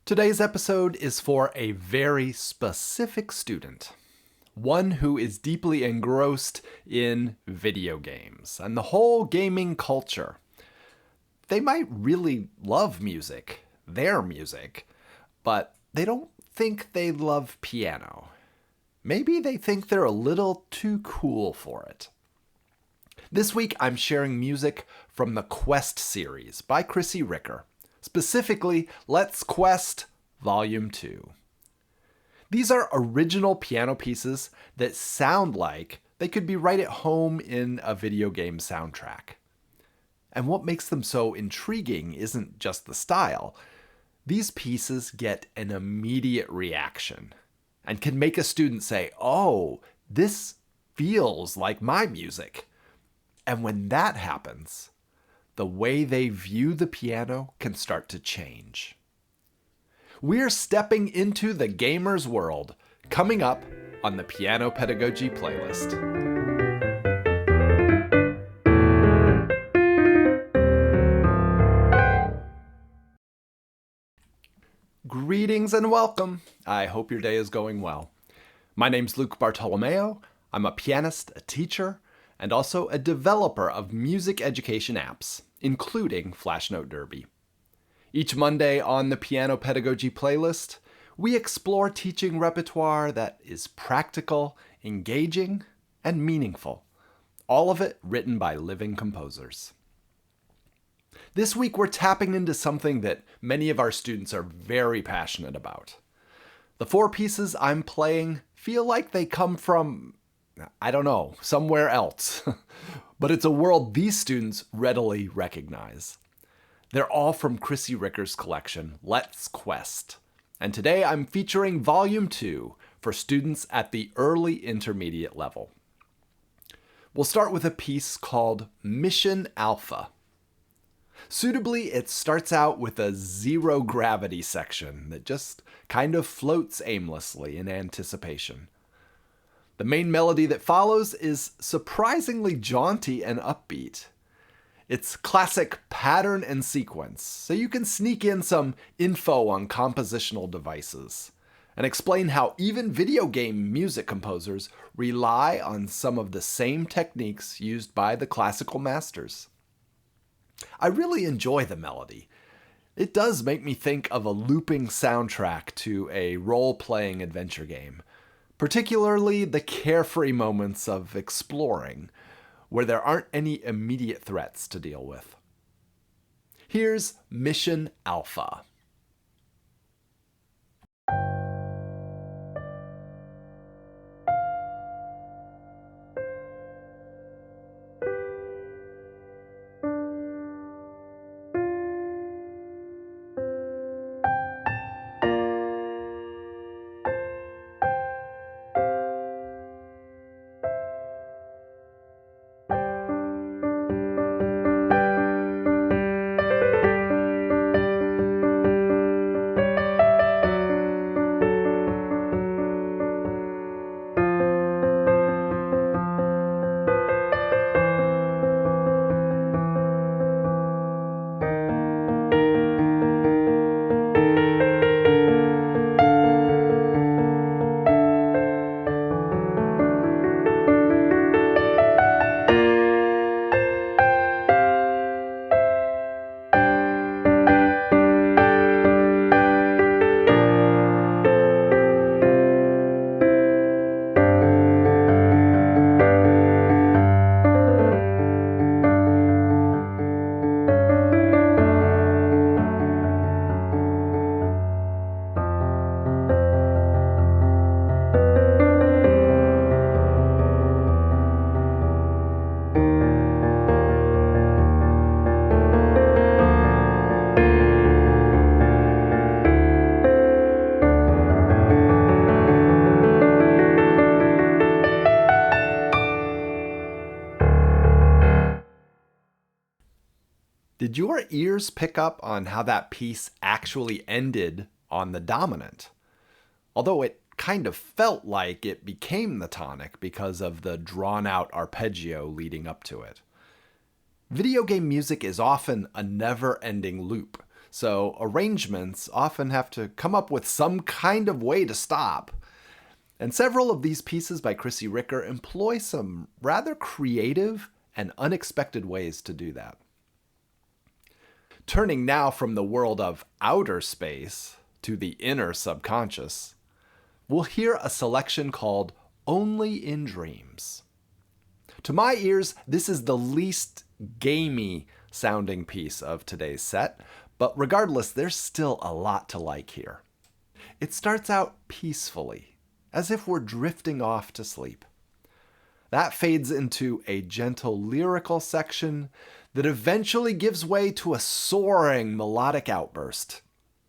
Today's episode is for a very specific student, one who is deeply engrossed in video games and the whole gaming culture. They might really love music, their music, but they don't think they love piano. Maybe they think they're a little too cool for it. This week I'm sharing music from the Quest series by Chrissy Ricker. Specifically, Let's Quest Volume 2. These are original piano pieces that sound like they could be right at home in a video game soundtrack. And what makes them so intriguing isn't just the style. These pieces get an immediate reaction and can make a student say, "Oh, this feels like my music." And when that happens, the way they view the piano can start to change. We're stepping into the gamer's world, coming up on the Piano Pedagogy playlist. Greetings and welcome. I hope your day is going well. My name's Luke Bartolomeo. I'm a pianist, a teacher, and also a developer of music education apps, including Flash Note Derby. Each Monday on the Piano Pedagogy playlist, we explore teaching repertoire that is practical, engaging, and meaningful. All of it written by living composers. This week we're tapping into something that many of our students are very passionate about. The 4 pieces I'm playing feel like they come from, somewhere else. But it's a world these students readily recognize. They're all from Chrissy Ricker's collection, Let's Quest. And today I'm featuring Volume 2 for students at the early intermediate level. We'll start with a piece called Mission Alpha. Suitably, it starts out with a zero gravity section that just kind of floats aimlessly in anticipation. The main melody that follows is surprisingly jaunty and upbeat. It's classic pattern and sequence, so you can sneak in some info on compositional devices and explain how even video game music composers rely on some of the same techniques used by the classical masters. I really enjoy the melody. It does make me think of a looping soundtrack to a role-playing adventure game, particularly the carefree moments of exploring, where there aren't any immediate threats to deal with. Here's Mission Alpha. Did your ears pick up on how that piece actually ended on the dominant? Although it kind of felt like it became the tonic because of the drawn-out arpeggio leading up to it. Video game music is often a never-ending loop, so arrangements often have to come up with some kind of way to stop. And several of these pieces by Chrissy Ricker employ some rather creative and unexpected ways to do that. Turning now from the world of outer space to the inner subconscious, we'll hear a selection called Only in Dreams. To my ears, this is the least gamey sounding piece of today's set, but regardless, there's still a lot to like here. It starts out peacefully, as if we're drifting off to sleep. That fades into a gentle lyrical section that eventually gives way to a soaring melodic outburst,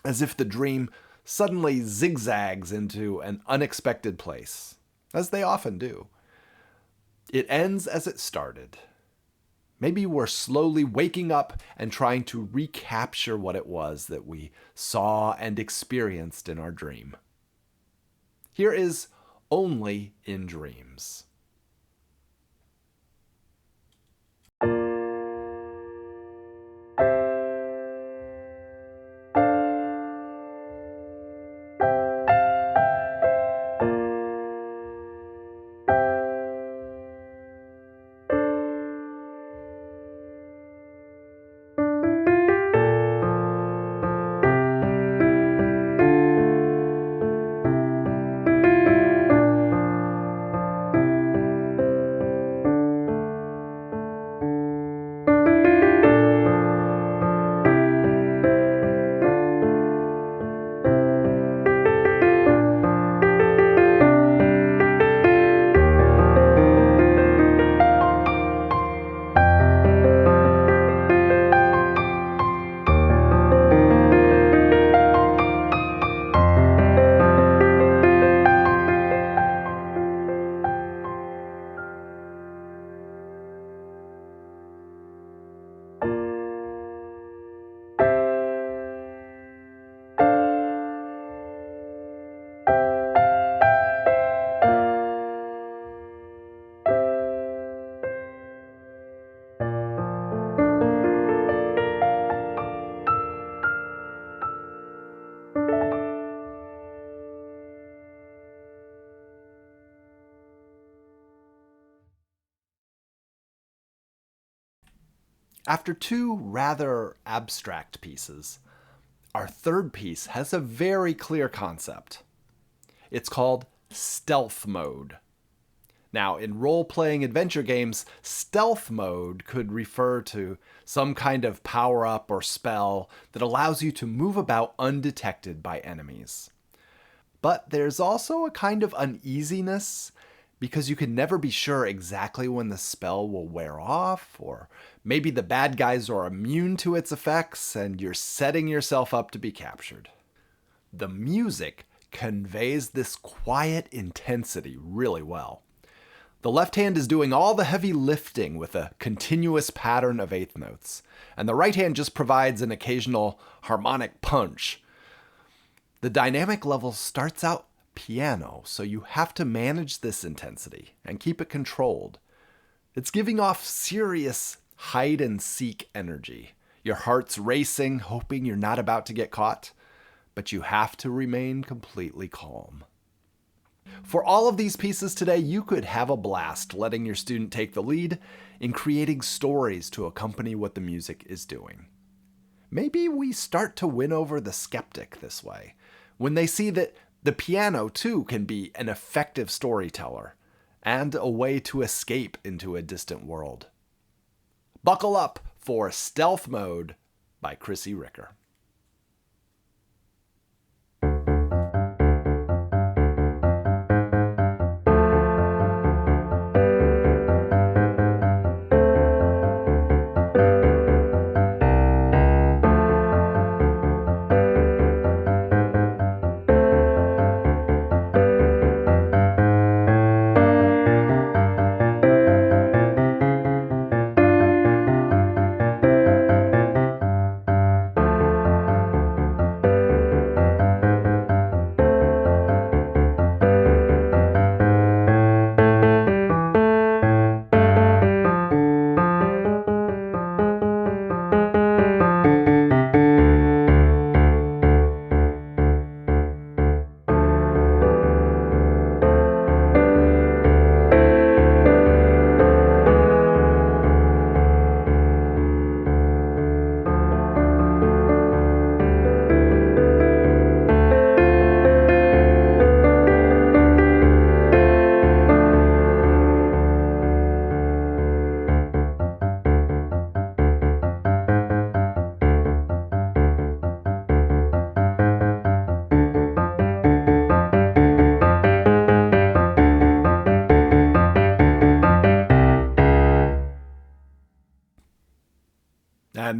as if the dream suddenly zigzags into an unexpected place, as they often do. It ends as it started. Maybe we're slowly waking up and trying to recapture what it was that we saw and experienced in our dream. Here is Only in Dreams. After two rather abstract pieces, our third piece has a very clear concept. It's called stealth mode. Now, in role-playing adventure games, stealth mode could refer to some kind of power-up or spell that allows you to move about undetected by enemies. But there's also a kind of uneasiness because you can never be sure exactly when the spell will wear off, or maybe the bad guys are immune to its effects and you're setting yourself up to be captured. The music conveys this quiet intensity really well. The left hand is doing all the heavy lifting with a continuous pattern of eighth notes, and the right hand just provides an occasional harmonic punch. The dynamic level starts out piano, so you have to manage this intensity and keep it controlled. It's giving off serious hide-and-seek energy. Your heart's racing, hoping you're not about to get caught, but you have to remain completely calm. For all of these pieces today, you could have a blast letting your student take the lead in creating stories to accompany what the music is doing. Maybe we start to win over the skeptic this way, when they see that the piano, too, can be an effective storyteller and a way to escape into a distant world. Buckle up for Stealth Mode by Chrissy Ricker.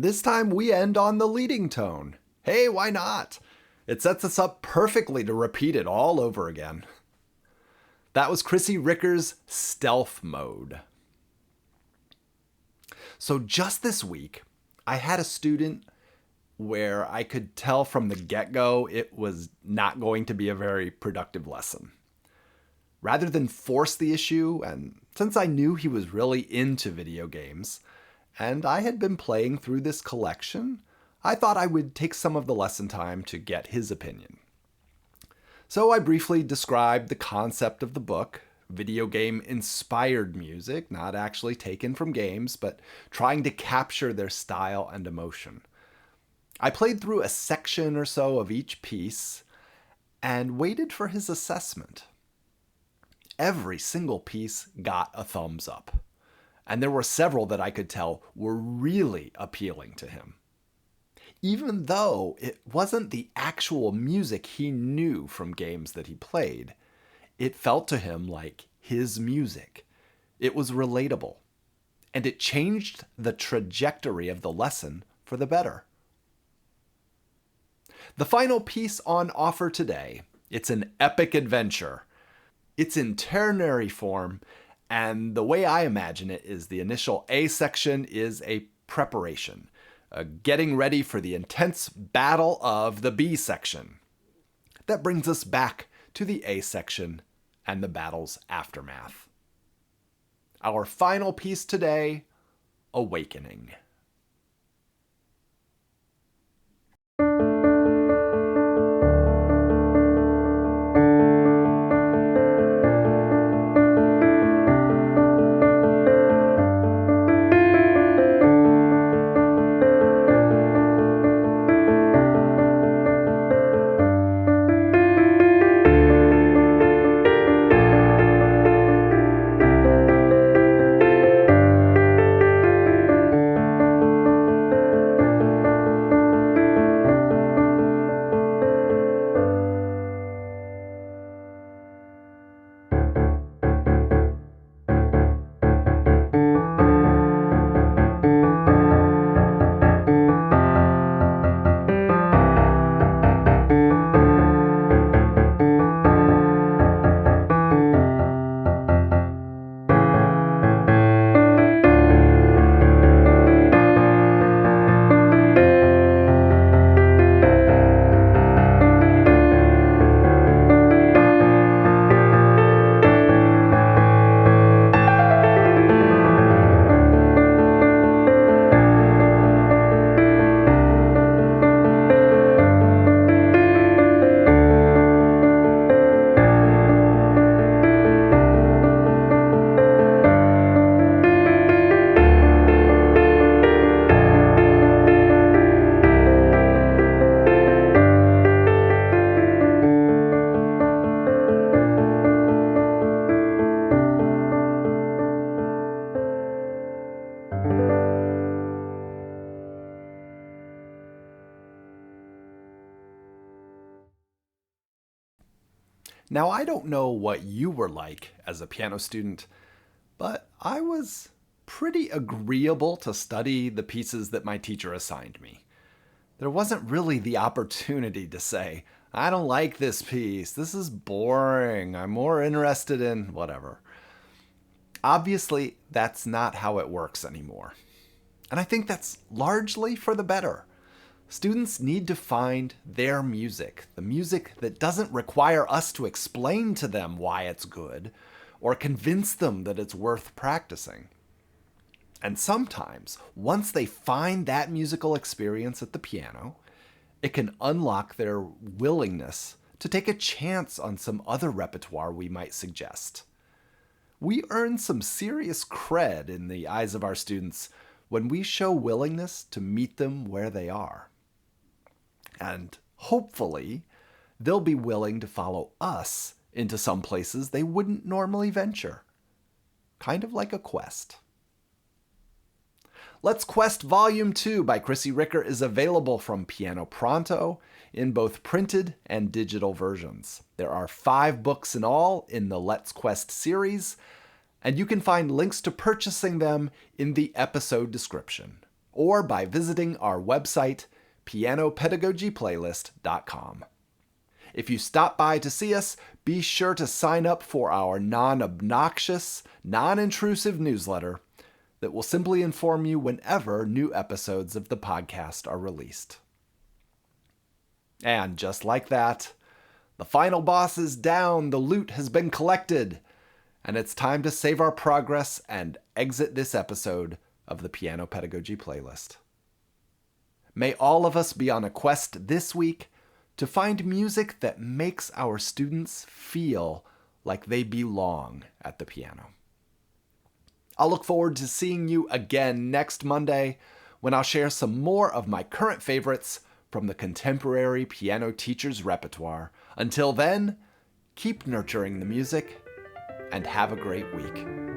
this time we end on the leading tone. Hey, why not? It sets us up perfectly to repeat it all over again. That was Chrissy Ricker's Stealth Mode. So just this week, I had a student where I could tell from the get-go it was not going to be a very productive lesson. Rather than force the issue, and since I knew he was really into video games, and I had been playing through this collection, I thought I would take some of the lesson time to get his opinion. So I briefly described the concept of the book, video game inspired music, not actually taken from games, but trying to capture their style and emotion. I played through a section or so of each piece and waited for his assessment. Every single piece got a thumbs up, and there were several that I could tell were really appealing to him. Even though it wasn't the actual music he knew from games that he played, it felt to him like his music. It was relatable, and it changed the trajectory of the lesson for the better. The final piece on offer today, it's an epic adventure. It's in ternary form, and the way I imagine it is the initial A section is a preparation, getting ready for the intense battle of the B section. That brings us back to the A section and the battle's aftermath. Our final piece today, Awakening. Now, I don't know what you were like as a piano student, but I was pretty agreeable to study the pieces that my teacher assigned me. There wasn't really the opportunity to say, I don't like this piece, this is boring, I'm more interested in whatever. Obviously, that's not how it works anymore. And I think that's largely for the better. Students need to find their music, the music that doesn't require us to explain to them why it's good or convince them that it's worth practicing. And sometimes, once they find that musical experience at the piano, it can unlock their willingness to take a chance on some other repertoire we might suggest. We earn some serious cred in the eyes of our students when we show willingness to meet them where they are. And hopefully, they'll be willing to follow us into some places they wouldn't normally venture. Kind of like a quest. Let's Quest Volume 2 by Chrissy Ricker is available from Piano Pronto in both printed and digital versions. There are 5 books in all in the Let's Quest series, and you can find links to purchasing them in the episode description. or by visiting our website, pianopedagogyplaylist.com. If you stop by to see us, be sure to sign up for our non-obnoxious, non-intrusive newsletter that will simply inform you whenever new episodes of the podcast are released. And just like that, the final boss is down, the loot has been collected, and it's time to save our progress and exit this episode of the Piano Pedagogy Playlist. May all of us be on a quest this week to find music that makes our students feel like they belong at the piano. I'll look forward to seeing you again next Monday when I'll share some more of my current favorites from the contemporary piano teacher's repertoire. Until then, keep nurturing the music and have a great week.